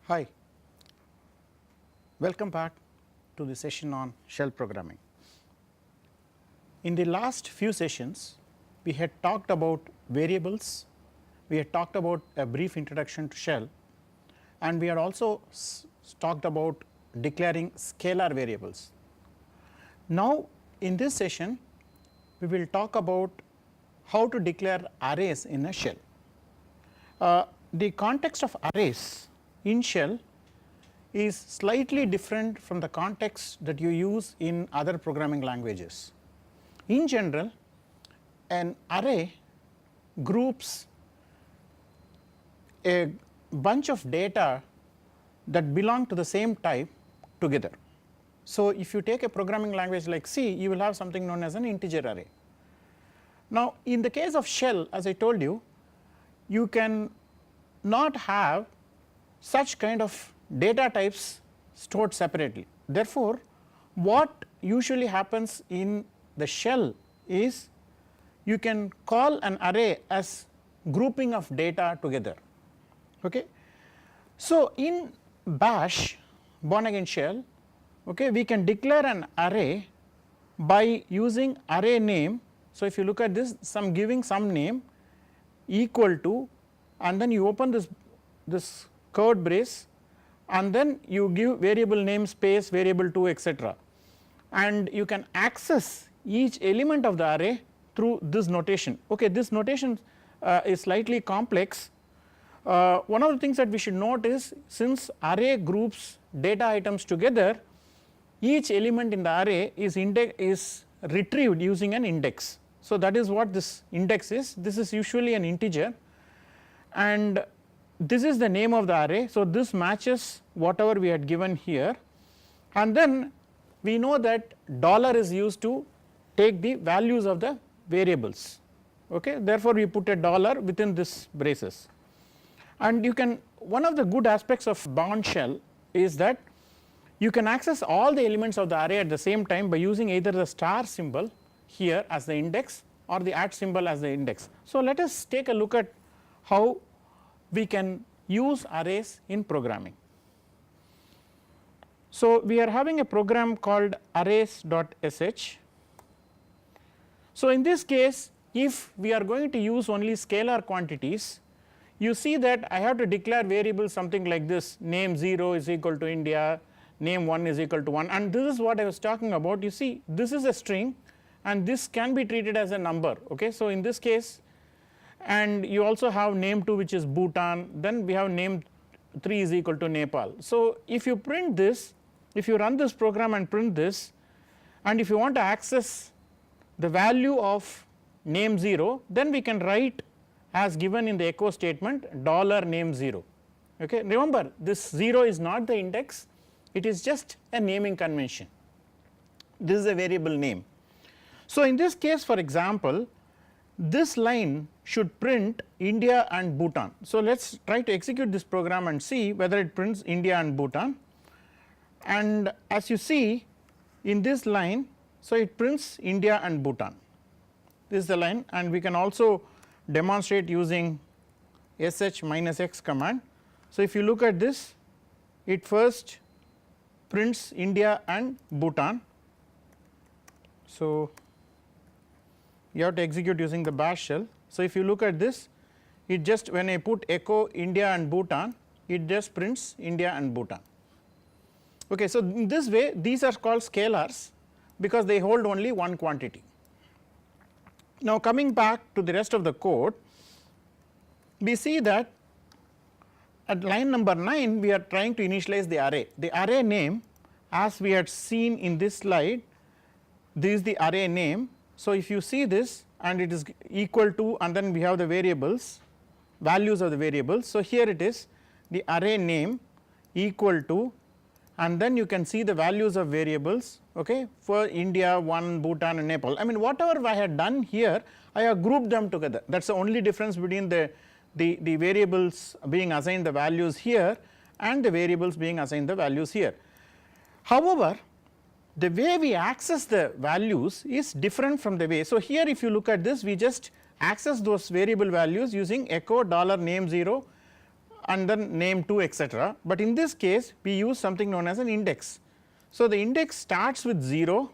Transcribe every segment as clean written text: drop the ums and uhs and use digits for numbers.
Hi, welcome back to the session on shell programming. In the last few sessions, we had talked about variables, we had talked about a brief introduction to shell, and we had also talked about declaring scalar variables. Now, in this session, we will talk about how to declare arrays in a shell. The context of arrays in shell is slightly different from the context that you use in other programming languages. In general, an array groups a bunch of data that belong to the same type together. So, if you take a programming language like C, you will have something known as an integer array. Now, in the case of shell, as I told you, you can not have such kind of data types stored separately. Therefore, what usually happens in the shell is you can call an array as grouping of data together. Okay. So, in bash born again shell, okay, we can declare an array by using array name. So, if you look at this, giving some name equal to, and then you open this curved brace, and then you give variable name space variable 2 etc., and you can access each element of the array through this notation. Okay, this notation is slightly complex. One of the things that we should note is, since array groups data items together, each element in the array is retrieved using an index. So, that is what this index is. This is usually an integer, and this is the name of the array. So, this matches whatever we had given here, and then we know that dollar is used to take the values of the variables. Okay. Therefore, we put a dollar within this braces, and you can, one of the good aspects of bound shell is that you can access all the elements of the array at the same time by using either the star symbol here as the index or the @ symbol as the index. So, let us take a look at how we can use arrays in programming. So, we are having a program called arrays.sh. So, in this case, if we are going to use only scalar quantities, you see that I have to declare variables something like this: name 0 is equal to India, name 1 is equal to 1, and this is what I was talking about. You see, this is a string and this can be treated as a number. Okay. So, in this case, and you also have name 2 which is Bhutan, then we have name 3 is equal to Nepal. So, if you print this, if you run this program and print this, and if you want to access the value of name 0, then we can write as given in the echo statement $name 0. Okay. Remember, this 0 is not the index, it is just a naming convention. This is a variable name. So, in this case, for example, this line should print India and Bhutan. So, let us try to execute this program and see whether it prints India and Bhutan, and as you see in this line, so it prints India and Bhutan. This is the line, and we can also demonstrate using sh-x command. So, if you look at this, it first prints India and Bhutan. So, you have to execute using the bash shell. So, if you look at this, it just, when I put echo India and Bhutan, it just prints India and Bhutan. Okay. So, in this way these are called scalars because they hold only one quantity. Now, coming back to the rest of the code, we see that at line number 9 we are trying to initialize the array. The array name, as we had seen in this slide, this is the array name. So, if you see this, and it is equal to, and then we have the variables, values of the variables. So, here it is the array name equal to, and then you can see the values of variables, okay, for India, 1, Bhutan and Nepal. I mean, whatever I had done here, I have grouped them together. That is the only difference between the variables being assigned the values here and the variables being assigned the values here. However, the way we access the values is different from the way. So, here if you look at this, we just access those variable values using echo $name 0 and then name 2 etc., but in this case we use something known as an index. So, the index starts with 0,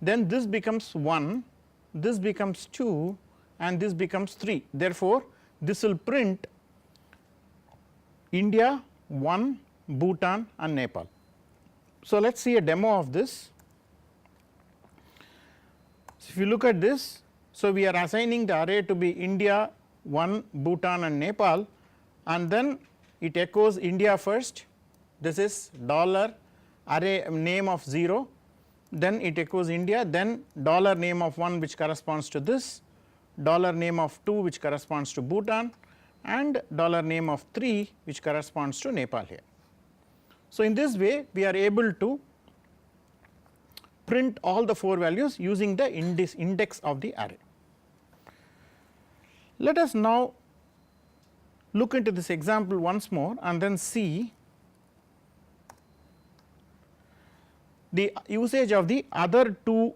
then this becomes 1, this becomes 2 and this becomes 3. Therefore, this will print India, 1, Bhutan and Nepal. So, let us see a demo of this. So, if you look at this, so we are assigning the array to be India, 1, Bhutan and Nepal, and then it echoes India first, this is dollar array name of 0, then it echoes India, then dollar name of 1 which corresponds to this, dollar name of 2 which corresponds to Bhutan and dollar name of 3 which corresponds to Nepal here. So, in this way we are able to print all the 4 values using the index of the array. Let us now look into this example once more and then see the usage of the other 2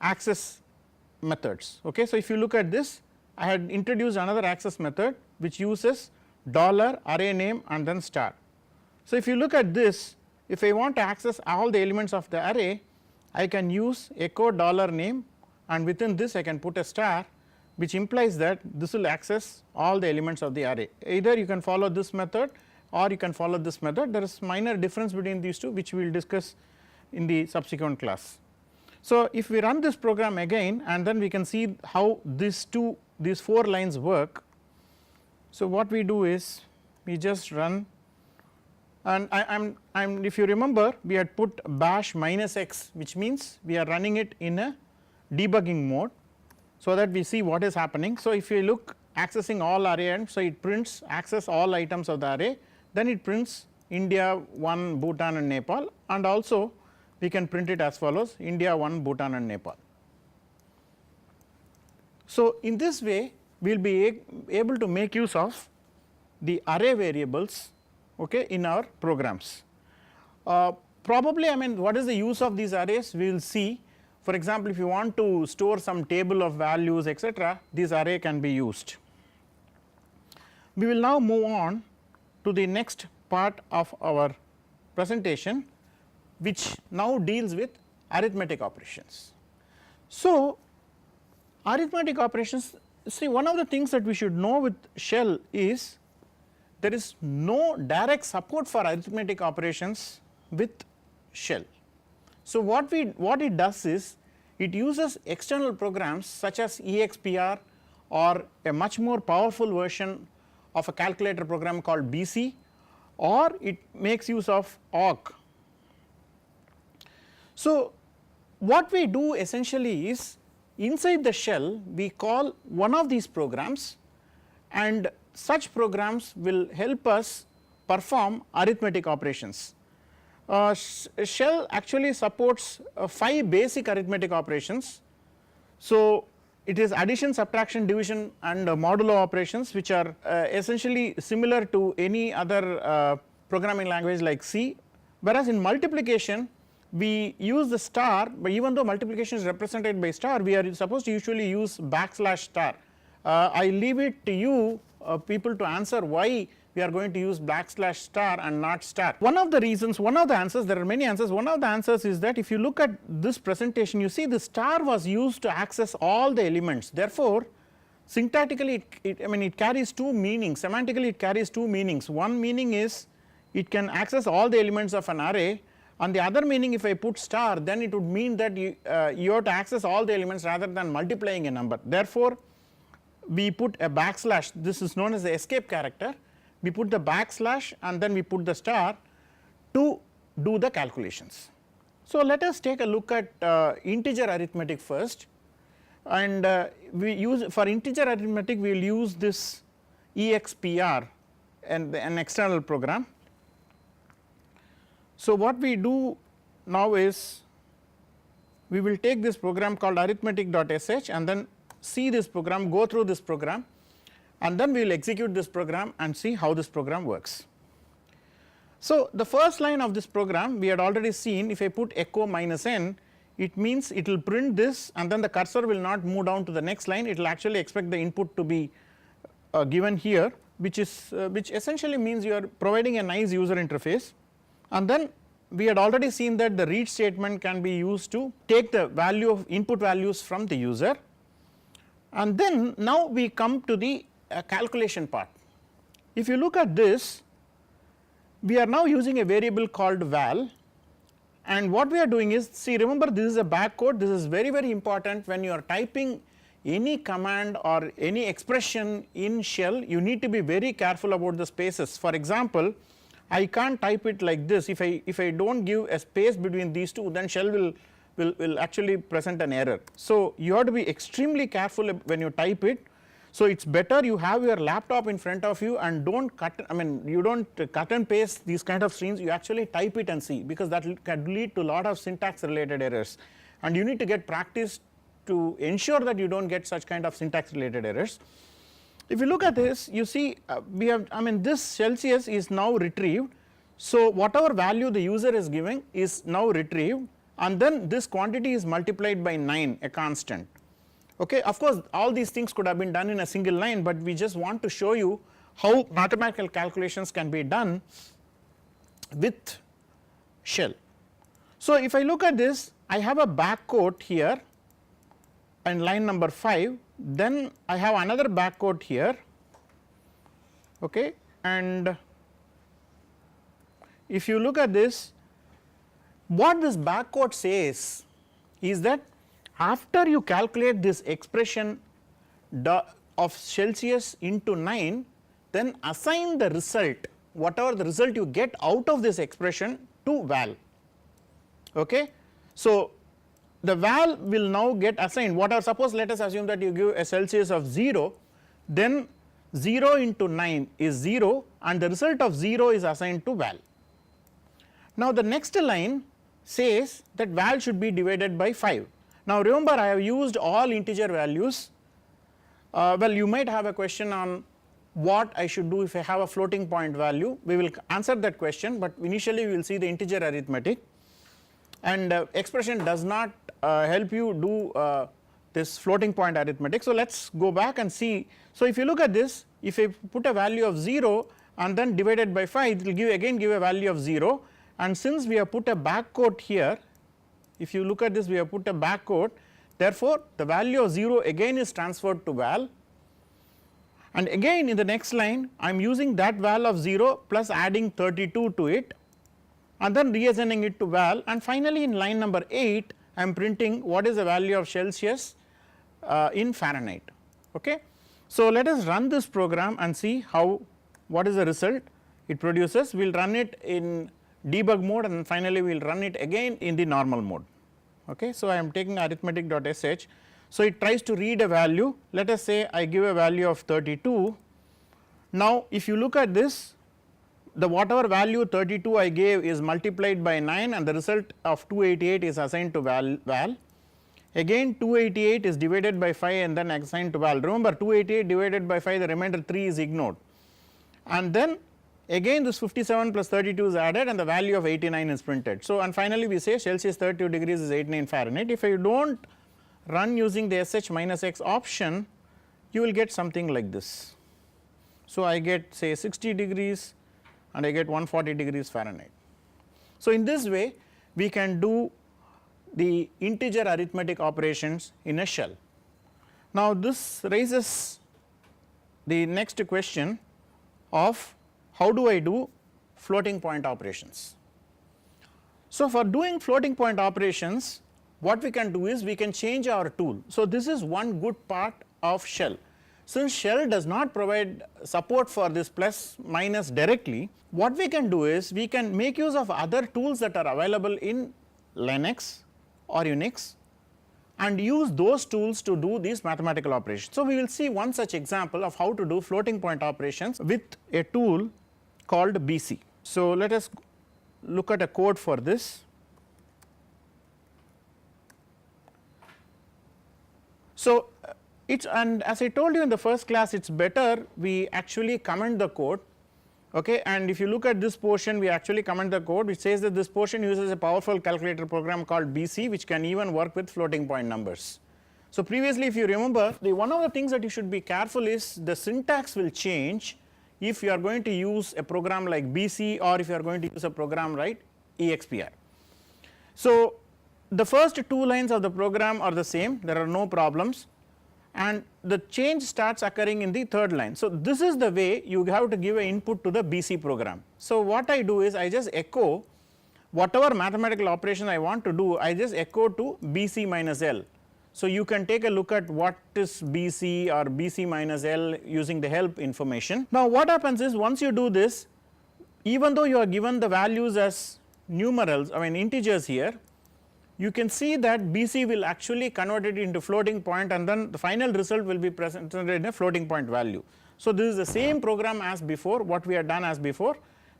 access methods. Okay. So, if you look at this, I had introduced another access method which uses dollar array name and then star. So, if you look at this, if I want to access all the elements of the array, I can use echo dollar name and within this I can put a star, which implies that this will access all the elements of the array. Either you can follow this method or you can follow this method. There is minor difference between these two which we will discuss in the subsequent class. So, if we run this program again and then we can see how these 4 lines work. So, what we do is we just run, and if you remember we had put bash -x, which means we are running it in a debugging mode, so that we see what is happening. So, if you look accessing all array items, so it prints access all items of the array, then it prints India, 1, Bhutan and Nepal, and also we can print it as follows India, 1, Bhutan and Nepal. So, in this way we will be able to make use of the array variables, okay, in our programs. Probably, I mean, what is the use of these arrays we will see. For example, if you want to store some table of values etc., this array can be used. We will now move on to the next part of our presentation, which now deals with arithmetic operations. So, arithmetic operations, see, one of the things that we should know with shell is there is no direct support for arithmetic operations with shell. So, what it does is it uses external programs such as EXPR or a much more powerful version of a calculator program called BC, or it makes use of awk. So, what we do essentially is inside the shell we call one of these programs, and such programs will help us perform arithmetic operations. Shell actually supports 5 basic arithmetic operations. So, it is addition, subtraction, division and modulo operations, which are essentially similar to any other programming language like C, whereas in multiplication we use the star, but even though multiplication is represented by star, we are supposed to usually use \star. I leave it to you people to answer why we are going to use \star and not star. One of the reasons, one of the answers, there are many answers, one of the answers is that if you look at this presentation, you see the star was used to access all the elements. Therefore, syntactically it carries 2 meanings, semantically it carries 2 meanings. One meaning is it can access all the elements of an array, and the other meaning, if I put star, then it would mean that you have to access all the elements rather than multiplying a number. Therefore, we put a \, this is known as the escape character. We put the \, and then we put the star to do the calculations. So, let us take a look at integer arithmetic first, and we use, for integer arithmetic we will use this EXPR and an external program. So, what we do now is we will take this program called arithmetic.sh and then see this program, go through this program, and then we will execute this program and see how this program works. So, the first line of this program we had already seen, if I put echo -n, it means it will print this and then the cursor will not move down to the next line, it will actually expect the input to be given here, which essentially means you are providing a nice user interface. And then we had already seen that the read statement can be used to take the value of input values from the user. And then now we come to the calculation part. If you look at this, we are now using a variable called val, and what we are doing is, see, remember, this is a backcode. This is very, very important when you are typing any command or any expression in shell. You need to be very careful about the spaces. For example, I can't type it like this. If I don't give a space between these two, then shell will actually present an error. So you have to be extremely careful when you type it. So it's better you have your laptop in front of you and don't you don't cut and paste these kind of strings. You actually type it and see, because that can lead to a lot of syntax related errors, and you need to get practice to ensure that you don't get such kind of syntax related errors. If you look at this, you see we have, this Celsius is now retrieved. So whatever value the user is giving is now retrieved, and then this quantity is multiplied by 9, a constant. Okay, of course all these things could have been done in a single line, but we just want to show you how mathematical calculations can be done with shell. So if I look at this, I have a backquote here and line number 5, then I have another backquote here, okay, and if you look at this, what this backquote says is that after you calculate this expression of Celsius into 9, then assign the result, whatever the result you get out of this expression, to val. Okay. So the val will now get assigned whatever, suppose let us assume that you give a Celsius of 0, then 0 into 9 is 0, and the result of 0 is assigned to val. Now the next line says that val should be divided by 5. Now remember, I have used all integer values. Well, you might have a question on what I should do if I have a floating point value. We will answer that question, but initially we will see the integer arithmetic, and expression does not help you do this floating point arithmetic. So let us go back and see. So if you look at this, if I put a value of 0 and then divided by 5, it will again give a value of 0, and since we have put a backquote here, if you look at this, we have put a backquote, therefore the value of 0 again is transferred to val, and again in the next line I am using that val of 0 plus adding 32 to it and then reassigning it to val, and finally in line number 8 I am printing what is the value of Celsius in Fahrenheit. Okay. So let us run this program and see what is the result it produces. We will run it in debug mode and finally we will run it again in the normal mode. Okay. So I am taking arithmetic.sh. So it tries to read a value, let us say I give a value of 32. Now if you look at this, the whatever value 32 I gave is multiplied by 9 and the result of 288 is assigned to val. Again 288 is divided by 5 and then assigned to val. Remember, 288 divided by 5, the remainder 3 is ignored, and then again this 57 plus 32 is added and the value of 89 is printed. So and finally we say Celsius 32 degrees is 89 Fahrenheit. If I do not run using the sh minus x option, you will get something like this. So I get say 60 degrees and I get 140 degrees Fahrenheit. So in this way we can do the integer arithmetic operations in a shell. Now this raises the next question of how do I do floating point operations. So for doing floating point operations, what we can do is we can change our tool. So this is one good part of shell. Since shell does not provide support for this plus minus directly, what we can do is we can make use of other tools that are available in Linux or Unix and use those tools to do these mathematical operations. So we will see one such example of how to do floating point operations with a tool called BC. So let us look at a code for this. So and as I told you in the first class, it is better we actually comment the code, okay, and if you look at this portion, we actually comment the code which says that this portion uses a powerful calculator program called BC which can even work with floating point numbers. So, previously if you remember, one of the things that you should be careful is the syntax will change if you are going to use a program like BC or if you are going to use a program like EXPR. So, the first two lines of the program are the same, there are no problems, and the change starts occurring in the third line. So, this is the way you have to give an input to the BC program. So, what I do is I just echo whatever mathematical operation I want to do, I just echo to BC minus L. So, you can take a look at what is BC or BC minus L using the help information. Now, what happens is once you do this, even though you are given the values as numerals, I mean integers here, you can see that BC will actually convert it into floating point and then the final result will be presented in a floating point value. So, this is the same program as before, what we had done as before,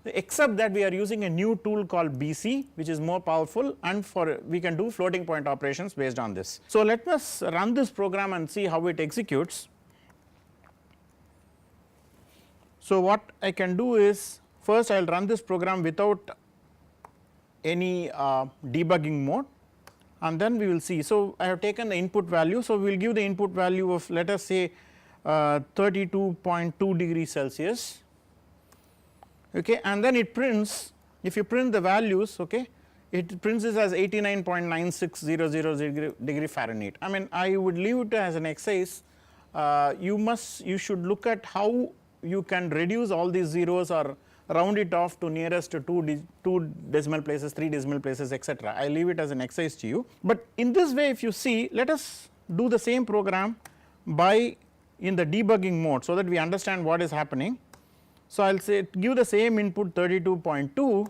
except that we are using a new tool called BC, which is more powerful, and for we can do floating point operations based on this. So, let us run this program and see how it executes. So, what I can do is first I will run this program without any debugging mode, and then we will see. So, I have taken the input value. So, we will give the input value of let us say 32.2 degrees Celsius, okay, and then it prints, if you print the values, okay, it prints this as 89.9600 degree Fahrenheit. I mean I would leave it as an exercise. You should look at how you can reduce all these zeros or round it off to nearest to 2 decimal places, 3 decimal places, etc. I leave it as an exercise to you, but in this way if you see, let us do the same program by in the debugging mode so that we understand what is happening. So, I will say give the same input 32.2,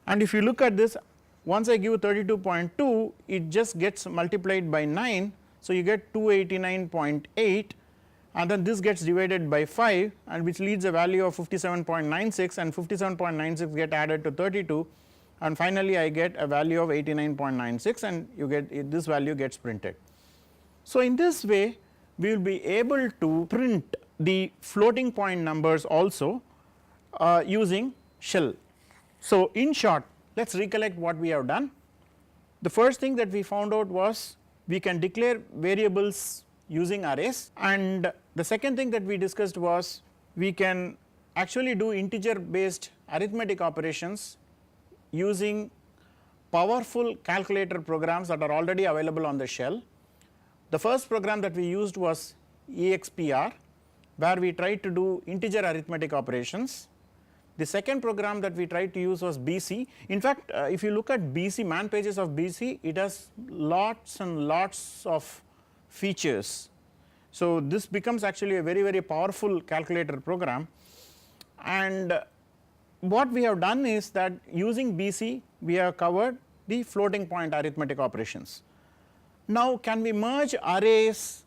and if you look at this, once I give 32.2 it just gets multiplied by 9. So, you get 289.8 and then this gets divided by 5 and which leads a value of 57.96, and 57.96 get added to 32 and finally I get a value of 89.96 and you get this value gets printed. So, in this way we will be able to print the floating point numbers also using shell. So, in short, let us recollect what we have done. The first thing that we found out was we can declare variables using arrays, and the second thing that we discussed was we can actually do integer based arithmetic operations using powerful calculator programs that are already available on the shell. The first program that we used was EXPR, where we tried to do integer arithmetic operations. The second program that we tried to use was BC. In fact, if you look at BC, man pages of BC, it has lots and lots of features. So, this becomes actually a very powerful calculator program, and what we have done is that using BC we have covered the floating point arithmetic operations. Now, can we merge arrays?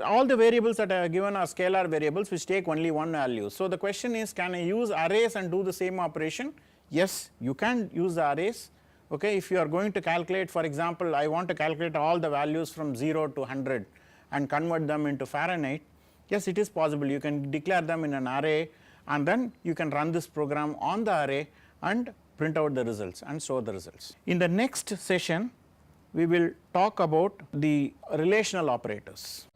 All the variables that are given are scalar variables which take only one value. So, the question is, can I use arrays and do the same operation? Yes, you can use the arrays. Okay, if you are going to calculate, for example, I want to calculate all the values from 0 to 100 and convert them into Fahrenheit, yes, it is possible. You can declare them in an array and then you can run this program on the array and print out the results and store the results. In the next session we will talk about the relational operators.